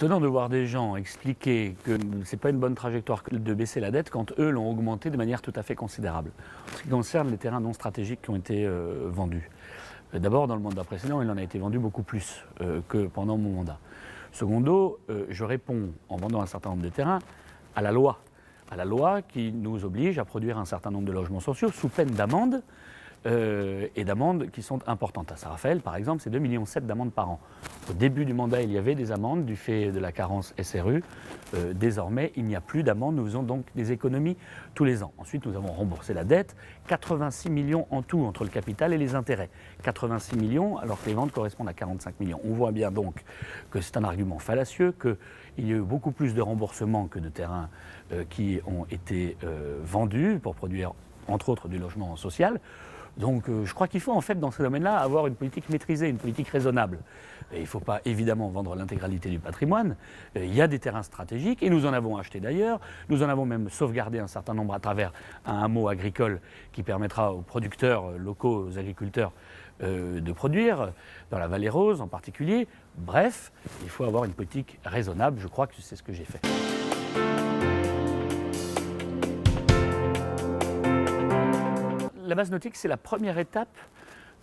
étonnant de voir des gens expliquer que ce n'est pas une bonne trajectoire de baisser la dette quand eux l'ont augmentée de manière tout à fait considérable. En ce qui concerne les terrains non stratégiques qui ont été vendus. D'abord, dans le mandat précédent, il en a été vendu beaucoup plus que pendant mon mandat. Secondo, je réponds en vendant un certain nombre de terrains à la loi qui nous oblige à produire un certain nombre de logements sociaux sous peine d'amende. Et d'amendes qui sont importantes. À Saint-Raphaël, par exemple, c'est 2,7 millions d'amendes par an. Au début du mandat, il y avait des amendes du fait de la carence SRU. Désormais, il n'y a plus d'amendes. Nous faisons donc des économies tous les ans. Ensuite, nous avons remboursé la dette. 86 millions en tout entre le capital et les intérêts. 86 millions alors que les ventes correspondent à 45 millions. On voit bien donc que c'est un argument fallacieux, qu'il y a eu beaucoup plus de remboursements que de terrains qui ont été vendus pour produire, entre autres, du logement social. Donc je crois qu'il faut en fait dans ce domaine-là avoir une politique maîtrisée, une politique raisonnable. Et il ne faut pas évidemment vendre l'intégralité du patrimoine. Il y a des terrains stratégiques et nous en avons acheté d'ailleurs. Nous en avons même sauvegardé un certain nombre à travers un hameau agricole qui permettra aux producteurs locaux, aux agriculteurs de produire, dans la Vallée Rose en particulier. Bref, il faut avoir une politique raisonnable. Je crois que c'est ce que j'ai fait. La base nautique, c'est la première étape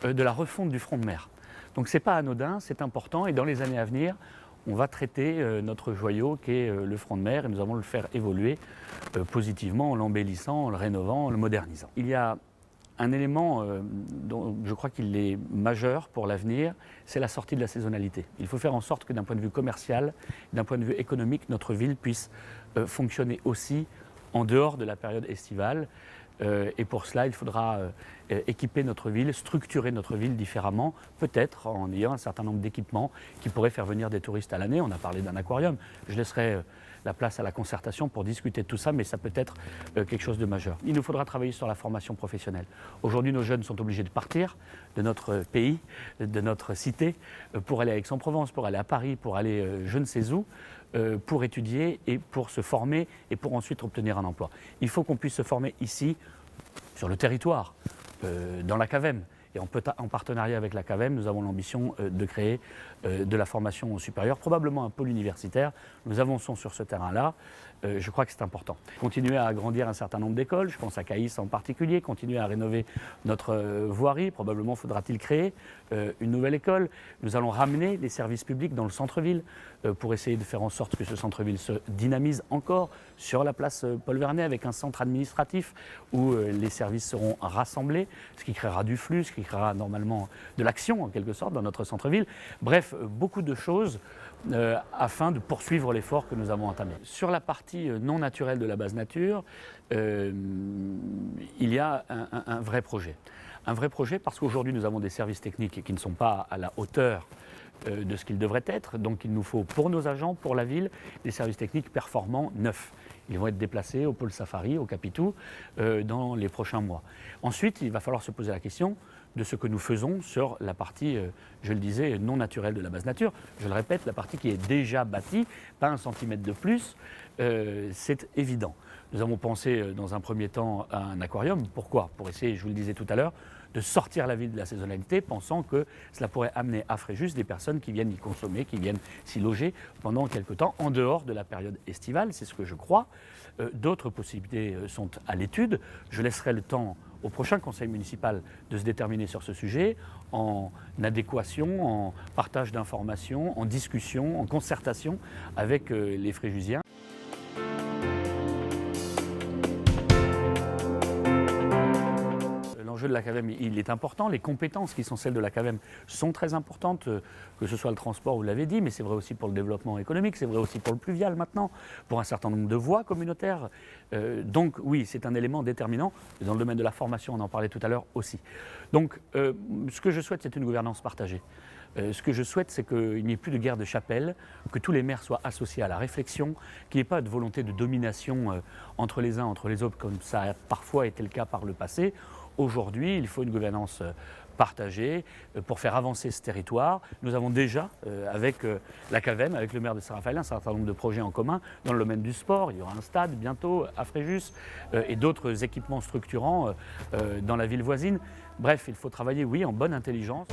de la refonte du front de mer. Donc ce n'est pas anodin, c'est important et dans les années à venir, on va traiter notre joyau qui est le front de mer et nous allons le faire évoluer positivement en l'embellissant, en le rénovant, en le modernisant. Il y a un élément dont je crois qu'il est majeur pour l'avenir, c'est la sortie de la saisonnalité. Il faut faire en sorte que d'un point de vue commercial, d'un point de vue économique, notre ville puisse fonctionner aussi en dehors de la période estivale. Et pour cela, il faudra équiper notre ville, structurer notre ville différemment, peut-être en ayant un certain nombre d'équipements qui pourraient faire venir des touristes à l'année. On a parlé d'un aquarium. Je laisserai la place à la concertation pour discuter de tout ça, mais ça peut être quelque chose de majeur. Il nous faudra travailler sur la formation professionnelle. Aujourd'hui, nos jeunes sont obligés de partir de notre pays, de notre cité, pour aller à Aix-en-Provence, pour aller à Paris, pour aller je ne sais où, pour étudier et pour se former et pour ensuite obtenir un emploi. Il faut qu'on puisse se former ici, sur le territoire, dans la CAVEM. Et en partenariat avec la CAVEM, nous avons l'ambition de créer de la formation supérieure, probablement un pôle universitaire. Nous avançons sur ce terrain-là. Je crois que c'est important. Continuer à agrandir un certain nombre d'écoles, je pense à Caïs en particulier, continuer à rénover notre voirie, probablement faudra-t-il créer une nouvelle école. Nous allons ramener des services publics dans le centre-ville pour essayer de faire en sorte que ce centre-ville se dynamise encore sur la place Paul Vernet avec un centre administratif où les services seront rassemblés, ce qui créera du flux, ce qui créera normalement de l'action en quelque sorte dans notre centre-ville. Bref, beaucoup de choses afin de poursuivre l'effort que nous avons entamé. Sur la partie non naturelle de la base nature, il y a un vrai projet. Un vrai projet parce qu'aujourd'hui nous avons des services techniques qui ne sont pas à la hauteur de ce qu'ils devraient être. Donc il nous faut pour nos agents, pour la ville, des services techniques performants, neufs. Ils vont être déplacés au pôle Safari, au Capitou, dans les prochains mois. Ensuite, il va falloir se poser la question de ce que nous faisons sur la partie, je le disais, non naturelle de la base nature. Je le répète, la partie qui est déjà bâtie, pas un centimètre de plus, c'est évident. Nous avons pensé dans un premier temps à un aquarium. Pourquoi? Pour essayer, je vous le disais tout à l'heure, de sortir la ville de la saisonnalité, pensant que cela pourrait amener à Fréjus des personnes qui viennent y consommer, qui viennent s'y loger pendant quelque temps, en dehors de la période estivale, c'est ce que je crois. D'autres possibilités sont à l'étude. Je laisserai le temps au prochain conseil municipal de se déterminer sur ce sujet, en adéquation, en partage d'informations, en discussion, en concertation avec les Fréjusiens. L'enjeu de la CAVEM, il est important. Les compétences qui sont celles de la CAVEM sont très importantes, que ce soit le transport, vous l'avez dit, mais c'est vrai aussi pour le développement économique, c'est vrai aussi pour le pluvial maintenant, pour un certain nombre de voies communautaires. Donc oui, c'est un élément déterminant. Dans le domaine de la formation, on en parlait tout à l'heure aussi. Donc ce que je souhaite, c'est une gouvernance partagée. Ce que je souhaite, c'est qu'il n'y ait plus de guerre de chapelle, que tous les maires soient associés à la réflexion, qu'il n'y ait pas de volonté de domination entre les uns, entre les autres, comme ça a parfois été le cas par le passé. Aujourd'hui, il faut une gouvernance partagée pour faire avancer ce territoire. Nous avons déjà, avec la CAVEM, avec le maire de Saint-Raphaël, un certain nombre de projets en commun dans le domaine du sport. Il y aura un stade bientôt à Fréjus et d'autres équipements structurants dans la ville voisine. Bref, il faut travailler, oui, en bonne intelligence.